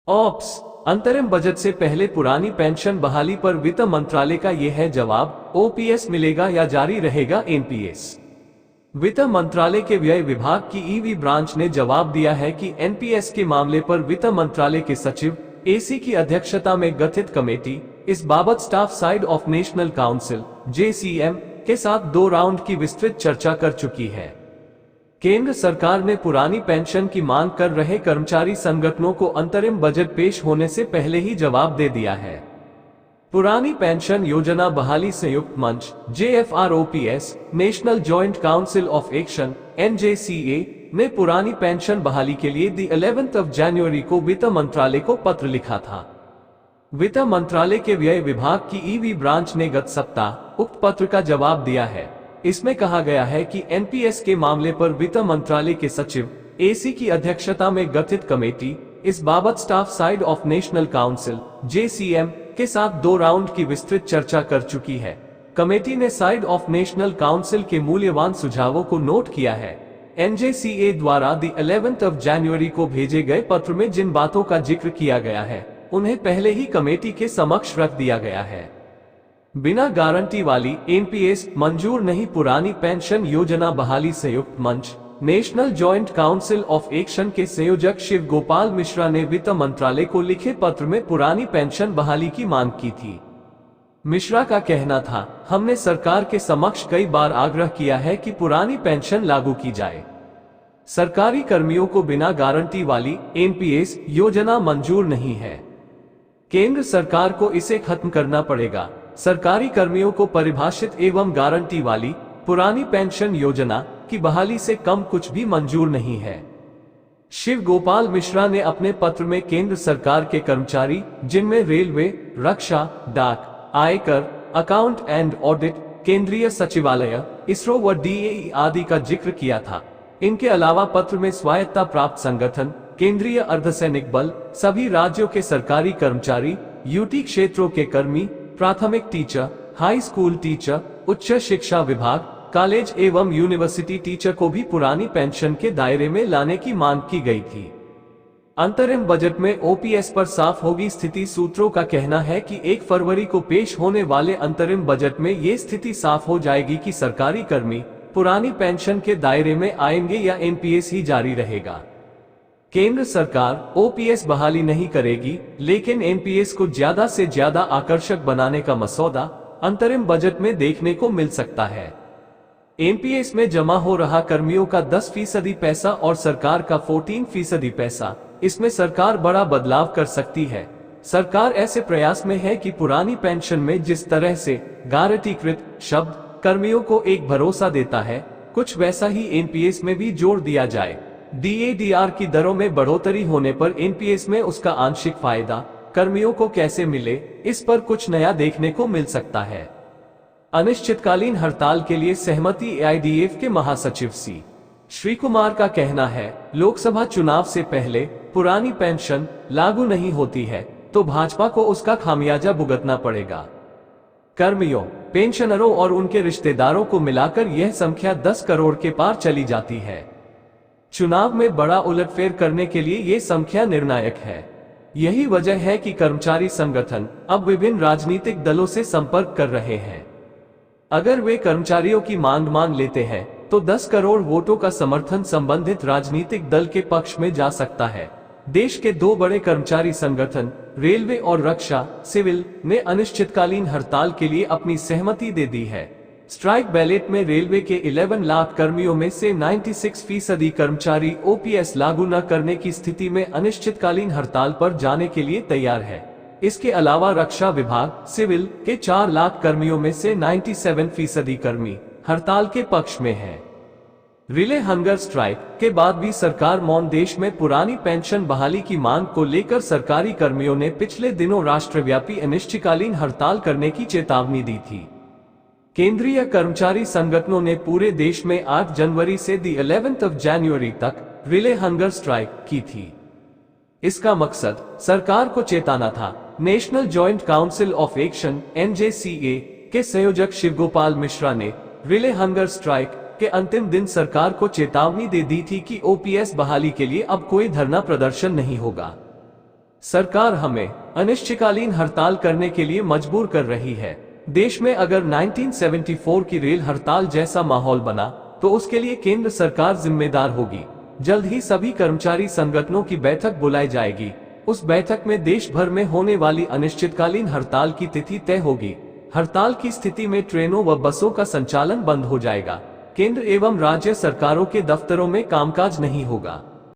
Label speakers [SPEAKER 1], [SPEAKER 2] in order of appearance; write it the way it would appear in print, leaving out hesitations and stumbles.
[SPEAKER 1] Ops अंतरिम budget से पहले पुरानी पेंशन बहाली पर वित्त मंत्रालय का यह है जवाब। ओपीएस मिलेगा या जारी रहेगा एनपीएस। वित्त मंत्रालय के व्यय विभाग की ईवी ब्रांच ने जवाब दिया है कि एनपीएस के मामले पर वित्त मंत्रालय के सचिव एसी की अध्यक्षता में गठित कमेटी इस बाबत staff side of national council JCM के साथ 2 राउंड की विस्तृत चर्चा कर चुकी है। केंद्र सरकार ने पुरानी पेंशन की मांग कर रहे कर्मचारी संगठनों को अंतरिम बजट पेश होने से पहले ही जवाब दे दिया है। पुरानी पेंशन योजना बहाली संयुक्त मंच JFROPS, national joint council of action NJCA ने पुरानी पेंशन बहाली के लिए 11 जनवरी को वित्त मंत्रालय को पत्र लिखा था। वित्त मंत्रालय के व्यय विभाग की ईवी ब्रांच ने गत सप्ताह उक्त पत्र का जवाब दिया है। इसमें कहा गया है कि एनपीएस के मामले पर वित्त मंत्रालय के सचिव एसी की अध्यक्षता में गठित कमेटी इस बाबत staff side of national council JCM के साथ 2 राउंड की विस्तृत चर्चा कर चुकी है। कमेटी ने साइड ऑफ नेशनल काउंसिल के मूल्यवान सुझावों को नोट किया है। एनजेसीए द्वारा 11 जनवरी को भेजे गए पत्र में जिन बातों का जिक्र किया गया है उन्हें पहले ही कमेटी के समक्ष रख दिया गया है। बिना गारंटी वाली एनपीएस मंजूर नहीं। पुरानी पेंशन योजना बहाली संयुक्त मंच national joint council of action के संयोजक शिव गोपाल मिश्रा ने वित्त मंत्रालय को लिखे पत्र में पुरानी पेंशन बहाली की मांग की थी। मिश्रा का कहना था, हमने सरकार के समक्ष कई बार आग्रह किया है कि पुरानी पेंशन लागू की जाए। सरकारी कर्मियों को बिना गारंटी वाली एनपीएस योजना मंजूर नहीं है। केंद्र सरकार को इसे खत्म करना पड़ेगा। सरकारी कर्मियों को परिभाषित एवं गारंटी वाली पुरानी पेंशन योजना की बहाली से कम कुछ भी मंजूर नहीं है। शिव गोपाल मिश्रा ने अपने पत्र में केंद्र सरकार के कर्मचारी जिनमें रेलवे, रक्षा, डाक, आयकर, अकाउंट एंड ऑडिट, केंद्रीय सचिवालय, इसरो व डीएई आदि का जिक्र किया था। इनके अलावा पत्र में स्वायत्ता प्राप्त संगठन, केंद्रीय अर्धसैनिक बल, सभी राज्यों के सरकारी कर्मचारी, यूटी क्षेत्रों के कर्मी, प्राथमिक टीचर, हाई स्कूल टीचर, उच्च शिक्षा विभाग, कॉलेज एवं यूनिवर्सिटी टीचर को भी पुरानी पेंशन के दायरे में लाने की मांग की गई थी। अंतरिम बजट में ओपीएस पर साफ होगी स्थिति। सूत्रों का कहना है कि 1 फरवरी को पेश होने वाले अंतरिम बजट में ये स्थिति साफ हो जाएगी कि सरकारी कर्मी पुरानी पेंशन के दायरे में आएंगे या एनपीएस ही जारी रहेगा। केंद्र सरकार ओपीएस बहाली नहीं करेगी, लेकिन एनपीएस को ज्यादा से ज्यादा आकर्षक बनाने का मसौदा अंतरिम बजट में देखने को मिल सकता है। एनपीएस में जमा हो रहा कर्मियों का 10% पैसा और सरकार का 14% पैसा, इसमें सरकार बड़ा बदलाव कर सकती है। सरकार ऐसे प्रयास में है कि पुरानी पेंशन में जिस तरह से गारंटीकृत शब्द कर्मियों को एक भरोसा देता है, कुछ वैसा ही एनपीएस में भी जोड़ दिया जाए। डीएडीआर की दरों में बढ़ोतरी होने पर एनपीएस में उसका आंशिक फायदा कर्मियों को कैसे मिले, इस पर कुछ नया देखने को मिल सकता है। अनिश्चितकालीन हड़ताल के लिए सहमति। एआईडीएफ के महासचिव सी श्रीकुमार का कहना है, लोकसभा चुनाव से पहले पुरानी पेंशन लागू नहीं होती है तो भाजपा को उसका खामियाजा भुगतना पड़ेगा। कर्मियों, पेंशनरों और उनके रिश्तेदारों को मिलाकर यह संख्या 10 करोड़ के पार चली जाती है। चुनाव में बड़ा उलटफेर करने के लिए ये संख्या निर्णायक है। यही वजह है कि कर्मचारी संगठन अब विभिन्न राजनीतिक दलों से संपर्क कर रहे हैं। अगर वे कर्मचारियों की मांग मान लेते हैं तो 10 करोड़ वोटों का समर्थन संबंधित राजनीतिक दल के पक्ष में जा सकता है। देश के 2 बड़े कर्मचारी संगठन रेलवे और रक्षा सिविल ने अनिश्चितकालीन हड़ताल के लिए अपनी सहमति दे दी है। स्ट्राइक बैलेट में रेलवे के 11 लाख कर्मियों में से 96% कर्मचारी ओपीएस लागू न करने की स्थिति में अनिश्चितकालीन हड़ताल पर जाने के लिए तैयार है। इसके अलावा रक्षा विभाग सिविल के 4 लाख कर्मियों में से 97% कर्मी हड़ताल के पक्ष में हैं। रिले हंगर स्ट्राइक के बाद भी सरकार मौन। देश में पुरानी पेंशन बहाली की मांग को लेकर सरकारी कर्मियों ने पिछले दिनों राष्ट्रव्यापी अनिश्चितकालीन हड़ताल करने की चेतावनी दी थी। केंद्रीय कर्मचारी संगठनों ने पूरे देश में 8 जनवरी से 11 जनवरी तक रिले हंगर स्ट्राइक की थी। इसका मकसद सरकार को चेताना था। National joint council of action NJCA के संयोजक शिवगोपाल मिश्रा ने रिले हंगर स्ट्राइक के अंतिम दिन सरकार को चेतावनी दे दी थी कि ओपीएस बहाली के लिए अब कोई धरना प्रदर्शन नहीं होगा। सरकार हमें अनिश्चितकालीन हड़ताल करने के लिए मजबूर कर रही है। देश में अगर 1974 की रेल हड़ताल जैसा माहौल बना तो उसके लिए केंद्र सरकार जिम्मेदार होगी। जल्द ही सभी कर्मचारी संगठनों की बैठक बुलाई जाएगी। उस बैठक में देश भर में होने वाली अनिश्चितकालीन हड़ताल की तिथि तय होगी। हड़ताल की स्थिति में ट्रेनों व बसों का संचालन बंद हो जाएगा। केंद्र एवं राज्य सरकारों के दफ्तरों में कामकाज नहीं होगा।